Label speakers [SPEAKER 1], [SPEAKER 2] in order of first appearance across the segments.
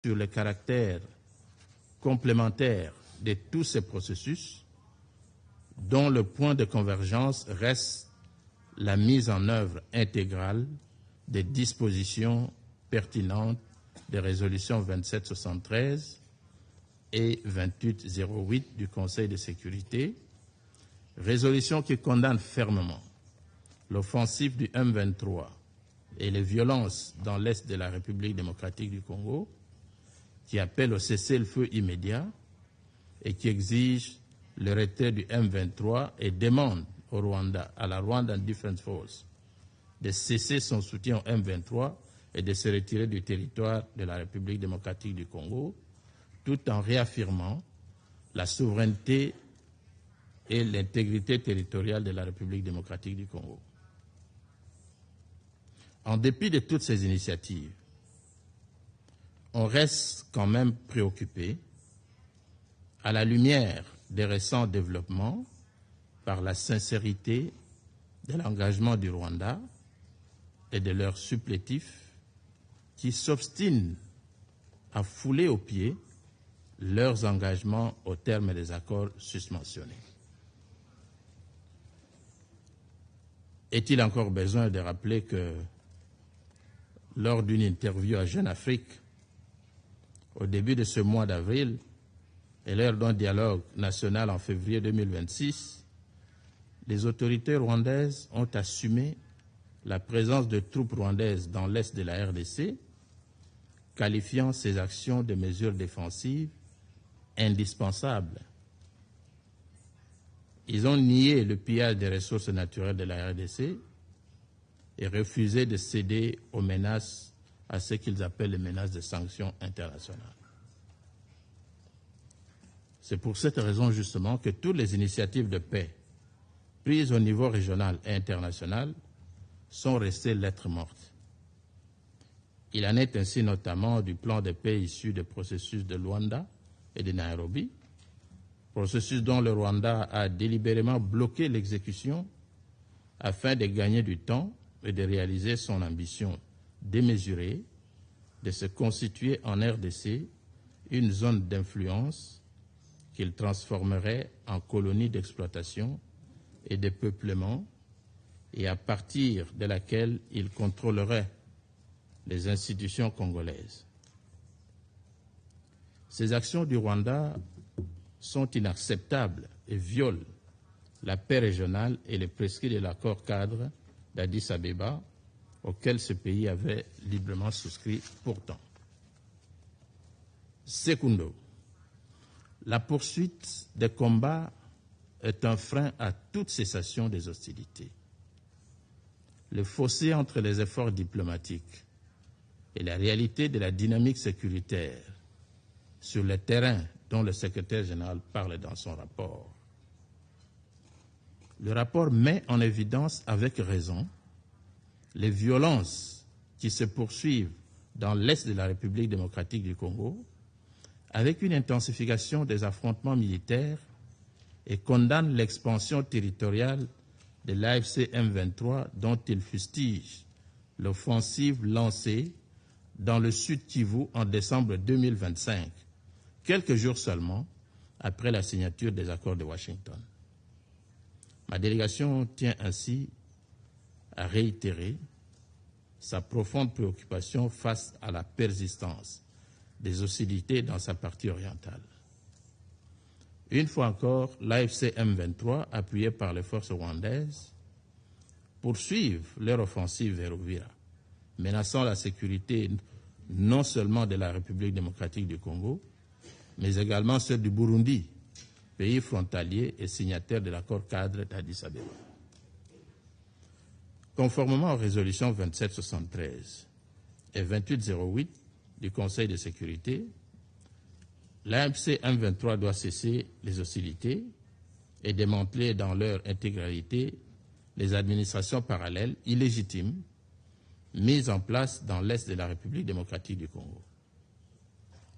[SPEAKER 1] sur le caractère complémentaire de tous ces processus, dont le point de convergence reste la mise en œuvre intégrale des dispositions pertinentes des résolutions 2773 et 2808 du Conseil de sécurité, résolutions qui condamnent fermement l'offensive du M23 et les violences dans l'est de la République démocratique du Congo, qui appellent au cessez-le-feu immédiat et qui exigent le retrait du M23 et demandent au Rwanda, à la Rwandan Defense Force, de cesser son soutien au M23 et de se retirer du territoire de la République démocratique du Congo, tout en réaffirmant la souveraineté et l'intégrité territoriale de la République démocratique du Congo. En dépit de toutes ces initiatives, on reste quand même préoccupé, à la lumière des récents développements, par la sincérité de l'engagement du Rwanda et de leurs supplétifs qui s'obstinent à fouler aux pieds leurs engagements au terme des accords susmentionnés. Est-il encore besoin de rappeler que lors d'une interview à Jeune Afrique, au début de ce mois d'avril, et lors d'un dialogue national en février 2026, les autorités rwandaises ont assumé la présence de troupes rwandaises dans l'est de la RDC, qualifiant ces actions de mesures défensives indispensables. Ils ont nié le pillage des ressources naturelles de la RDC et refusé de céder aux menaces, à ce qu'ils appellent les menaces de sanctions internationales. C'est pour cette raison justement que toutes les initiatives de paix prises au niveau régional et international sont restées lettres mortes. Il en est ainsi notamment du plan de paix issu des processus de Luanda et de Nairobi, processus dont le Rwanda a délibérément bloqué l'exécution afin de gagner du temps et de réaliser son ambition démesurée de se constituer en RDC une zone d'influence qu'il transformerait en colonie d'exploitation et de peuplement, et à partir de laquelle il contrôlerait les institutions congolaises. Ces actions du Rwanda sont inacceptables et violent la paix régionale et les prescrits de l'accord cadre d'Addis Abeba, auquel ce pays avait librement souscrit pourtant. Secundo, la poursuite des combats est un frein à toute cessation des hostilités. Le fossé entre les efforts diplomatiques et la réalité de la dynamique sécuritaire sur le terrain dont le secrétaire général parle dans son rapport. Le rapport met en évidence avec raison les violences qui se poursuivent dans l'est de la République démocratique du Congo, avec une intensification des affrontements militaires, et condamne l'expansion territoriale de l'AFC M23 dont il fustige l'offensive lancée dans le Sud Kivu en décembre 2025, quelques jours seulement après la signature des accords de Washington. Ma délégation tient ainsi à réitérer sa profonde préoccupation face à la persistance des hostilités dans sa partie orientale. Une fois encore, l'AFC M23, appuyé par les forces rwandaises, poursuivent leur offensive vers Uvira, menaçant la sécurité non seulement de la République démocratique du Congo, mais également celle du Burundi, pays frontalier et signataire de l'accord cadre d'Addis Abeba. Conformément aux résolutions 2773 et 2808 du Conseil de sécurité, l'AFC M23 doit cesser les hostilités et démanteler dans leur intégralité les administrations parallèles illégitimes mises en place dans l'est de la République démocratique du Congo.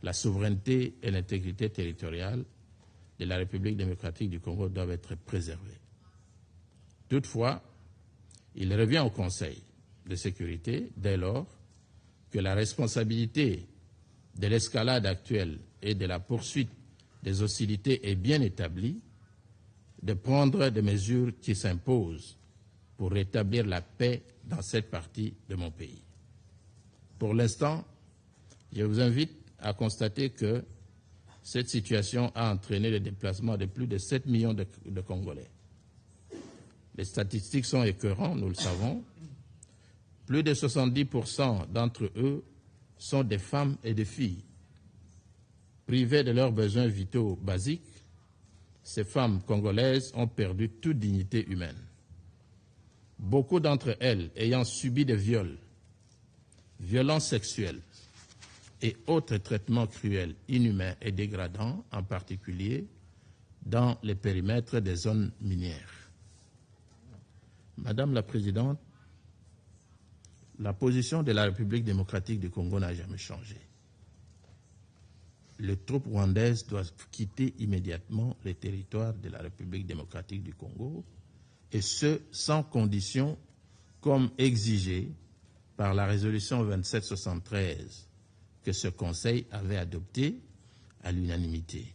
[SPEAKER 1] La souveraineté et l'intégrité territoriale de la République démocratique du Congo doivent être préservées. Toutefois, il revient au Conseil de sécurité, dès lors que la responsabilité de l'escalade actuelle et de la poursuite des hostilités est bien établi, de prendre des mesures qui s'imposent pour rétablir la paix dans cette partie de mon pays. Pour l'instant, je vous invite à constater que cette situation a entraîné le déplacement de plus de 7 millions de Congolais. Les statistiques sont écœurantes, nous le savons. Plus de 70% d'entre eux sont des femmes et des filles. Privées de leurs besoins vitaux basiques, ces femmes congolaises ont perdu toute dignité humaine. Beaucoup d'entre elles ayant subi des viols, violences sexuelles et autres traitements cruels, inhumains et dégradants, en particulier dans les périmètres des zones minières. Madame la Présidente, la position de la République démocratique du Congo n'a jamais changé. Les troupes rwandaises doivent quitter immédiatement les territoires de la République démocratique du Congo, et ce, sans condition, comme exigé par la résolution 2773 que ce Conseil avait adoptée à l'unanimité.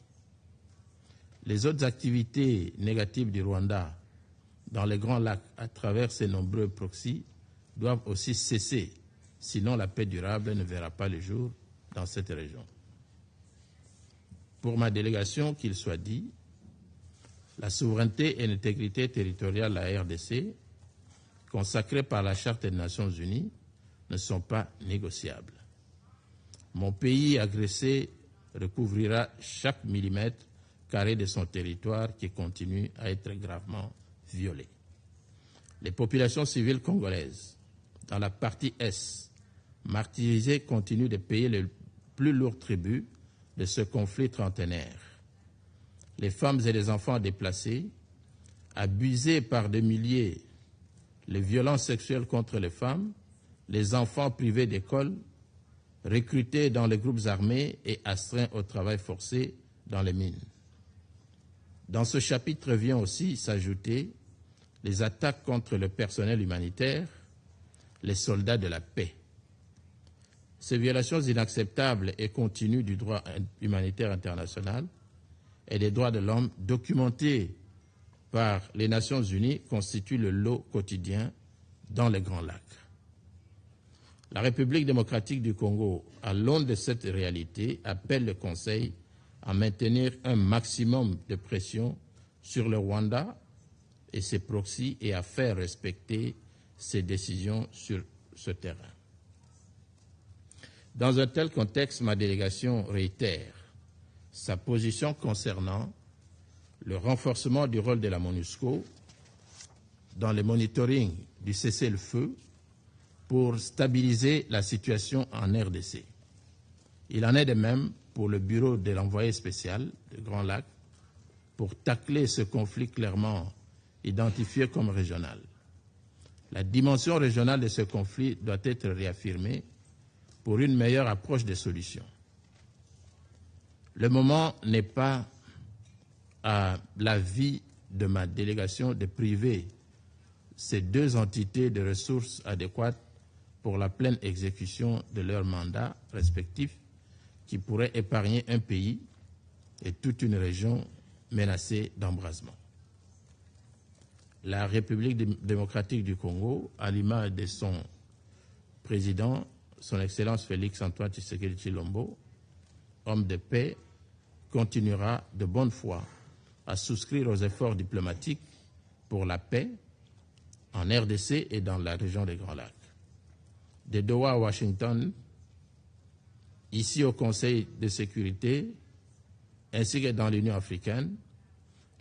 [SPEAKER 1] Les autres activités négatives du Rwanda dans les Grands Lacs à travers ses nombreux proxys doivent aussi cesser, sinon la paix durable ne verra pas le jour dans cette région. Pour ma délégation, qu'il soit dit, la souveraineté et l'intégrité territoriale de la RDC, consacrées par la Charte des Nations Unies, ne sont pas négociables. Mon pays agressé recouvrira chaque millimètre carré de son territoire qui continue à être gravement violé. Les populations civiles congolaises, dans la partie Est, martyrisées, continuent de payer le plus lourd tribut de ce conflit trentenaire. Les femmes et les enfants déplacés, abusés par des milliers, les violences sexuelles contre les femmes, les enfants privés d'école, recrutés dans les groupes armés et astreints au travail forcé dans les mines. Dans ce chapitre vient aussi s'ajouter les attaques contre le personnel humanitaire, les soldats de la paix. Ces violations inacceptables et continues du droit humanitaire international et des droits de l'homme documentés par les Nations Unies constituent le lot quotidien dans les Grands Lacs. La République démocratique du Congo, à l'aune de cette réalité, appelle le Conseil à maintenir un maximum de pression sur le Rwanda et ses proxys et à faire respecter ses décisions sur ce terrain. Dans un tel contexte, ma délégation réitère sa position concernant le renforcement du rôle de la MONUSCO dans le monitoring du cessez-le-feu pour stabiliser la situation en RDC. Il en est de même pour le bureau de l'envoyé spécial de Grand Lac pour tacler ce conflit clairement identifié comme régional. La dimension régionale de ce conflit doit être réaffirmée pour une meilleure approche des solutions. Le moment n'est pas à l'avis de ma délégation de priver ces deux entités de ressources adéquates pour la pleine exécution de leurs mandats respectifs qui pourraient épargner un pays et toute une région menacée d'embrasement. La République démocratique du Congo, à l'image de son président, son Excellence Félix Antoine Tshisekedi Tshilombo, homme de paix, continuera de bonne foi à souscrire aux efforts diplomatiques pour la paix en RDC et dans la région des Grands Lacs. De Doha à Washington, ici au Conseil de sécurité, ainsi que dans l'Union africaine,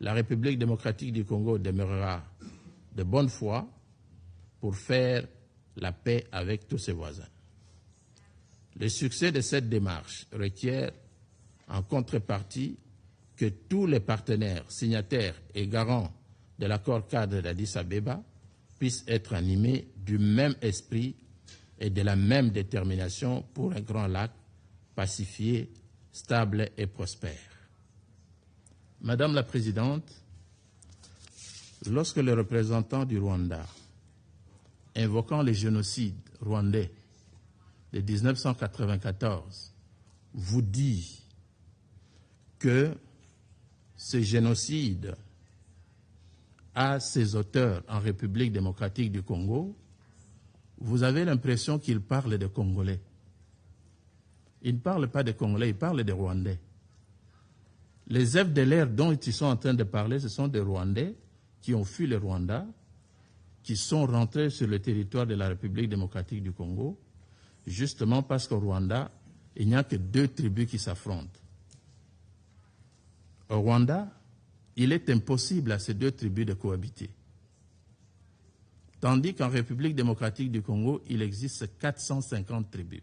[SPEAKER 1] la République démocratique du Congo demeurera de bonne foi pour faire la paix avec tous ses voisins. Le succès de cette démarche requiert, en contrepartie, que tous les partenaires signataires et garants de l'accord cadre d'Addis Abeba puissent être animés du même esprit et de la même détermination pour un grand lac pacifié, stable et prospère. Madame la Présidente, lorsque le représentant du Rwanda, invoquant le génocide rwandais de 1994 vous dit que ce génocide a ses auteurs en République démocratique du Congo, vous avez l'impression qu'il parle des Congolais. Il ne parle pas des Congolais, il parle des Rwandais. Les FDLR dont ils sont en train de parler, ce sont des Rwandais qui ont fui le Rwanda, qui sont rentrés sur le territoire de la République démocratique du Congo, justement parce qu'au Rwanda, il n'y a que 2 tribus qui s'affrontent. Au Rwanda, il est impossible à ces 2 tribus de cohabiter. Tandis qu'en République démocratique du Congo, il existe 450 tribus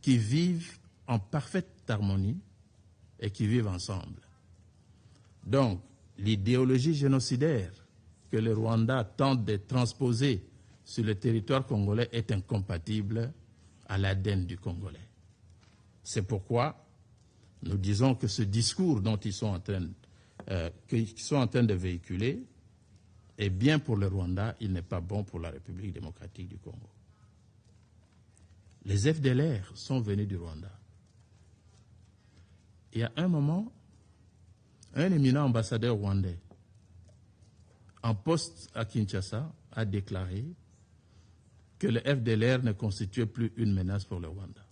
[SPEAKER 1] qui vivent en parfaite harmonie et qui vivent ensemble. Donc, l'idéologie génocidaire que le Rwanda tente de transposer sur le territoire congolais est incompatible à l'ADN du Congolais. C'est pourquoi nous disons que ce discours dont ils sont en train de véhiculer est bien pour le Rwanda, il n'est pas bon pour la République démocratique du Congo. Les FDLR sont venus du Rwanda. Il y a un moment, un éminent ambassadeur rwandais en poste à Kinshasa a déclaré que le FDLR ne constituait plus une menace pour le Rwanda.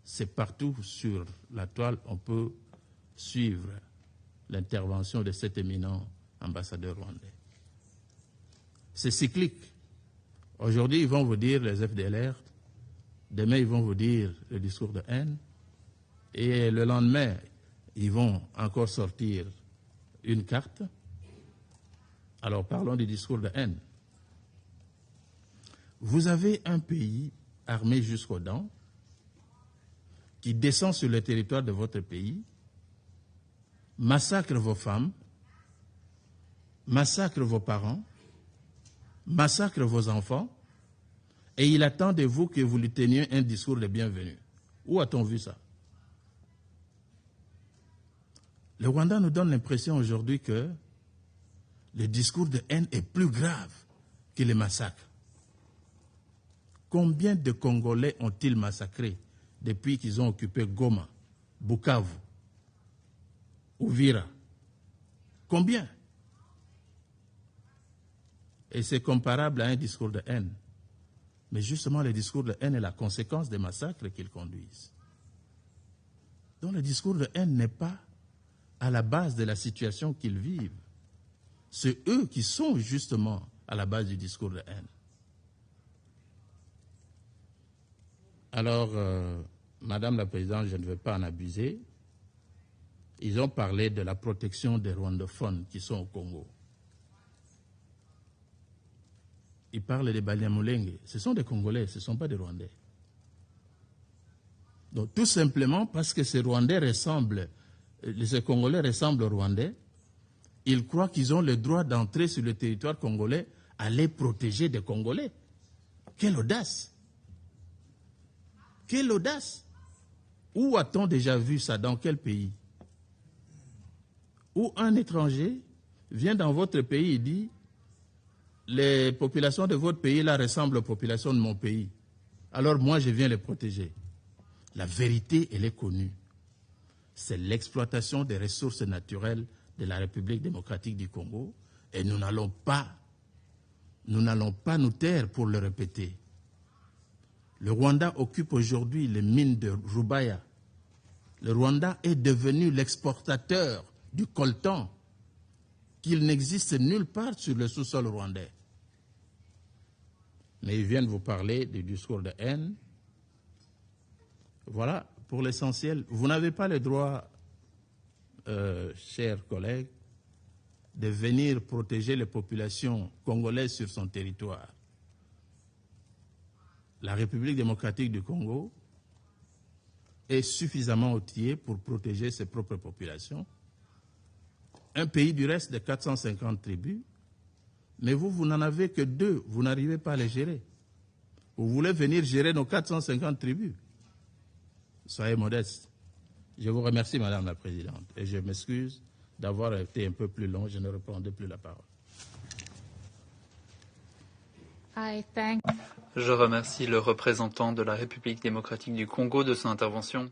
[SPEAKER 1] C'est partout sur la toile, on peut suivre l'intervention de cet éminent ambassadeur rwandais. C'est cyclique. Aujourd'hui, ils vont vous dire les FDLR, demain, ils vont vous dire le discours de haine, et le lendemain, ils vont encore sortir une carte. Alors parlons du discours de haine. Vous avez un pays armé jusqu'aux dents qui descend sur le territoire de votre pays, massacre vos femmes, massacre vos parents, massacre vos enfants, et il attend de vous que vous lui teniez un discours de bienvenue. Où a-t-on vu ça? Le Rwanda nous donne l'impression aujourd'hui que le discours de haine est plus grave que les massacres. Combien de Congolais ont-ils massacrés depuis qu'ils ont occupé Goma, Bukavu, Uvira? Combien? Et c'est comparable à un discours de haine. Mais justement, le discours de haine est la conséquence des massacres qu'ils conduisent. Donc le discours de haine n'est pas à la base de la situation qu'ils vivent. C'est eux qui sont justement à la base du discours de haine. Alors, Madame la Présidente, je ne vais pas en abuser. Ils ont parlé de la protection des rwandophones qui sont au Congo. Ils parlent des Banyamulenge. Ce sont des Congolais, ce ne sont pas des Rwandais. Donc, tout simplement parce que ces Congolais ressemblent aux Rwandais, ils croient qu'ils ont le droit d'entrer sur le territoire congolais à les protéger des Congolais. Quelle audace! Quelle audace! Où a-t-on déjà vu ça? Dans quel pays? Où un étranger vient dans votre pays et dit les populations de votre pays là ressemblent aux populations de mon pays. Alors moi je viens les protéger. La vérité, elle est connue. C'est l'exploitation des ressources naturelles de la République démocratique du Congo et nous n'allons pas nous taire pour le répéter. Le Rwanda occupe aujourd'hui les mines de Rubaya. Le Rwanda est devenu l'exportateur du coltan qu'il n'existe nulle part sur le sous-sol rwandais. Mais ils viennent vous parler du discours de haine. Voilà, pour l'essentiel, vous n'avez pas le droit, chers collègues, de venir protéger les populations congolaises sur son territoire. La République démocratique du Congo est suffisamment outillée pour protéger ses propres populations. Un pays du reste de 450 tribus, mais vous n'en avez que 2, vous n'arrivez pas à les gérer. Vous voulez venir gérer nos 450 tribus. Soyez modeste. Je vous remercie, Madame la Présidente, et je m'excuse d'avoir été un peu plus long, je ne reprendrai plus la parole.
[SPEAKER 2] Je remercie le représentant de la République démocratique du Congo de son intervention.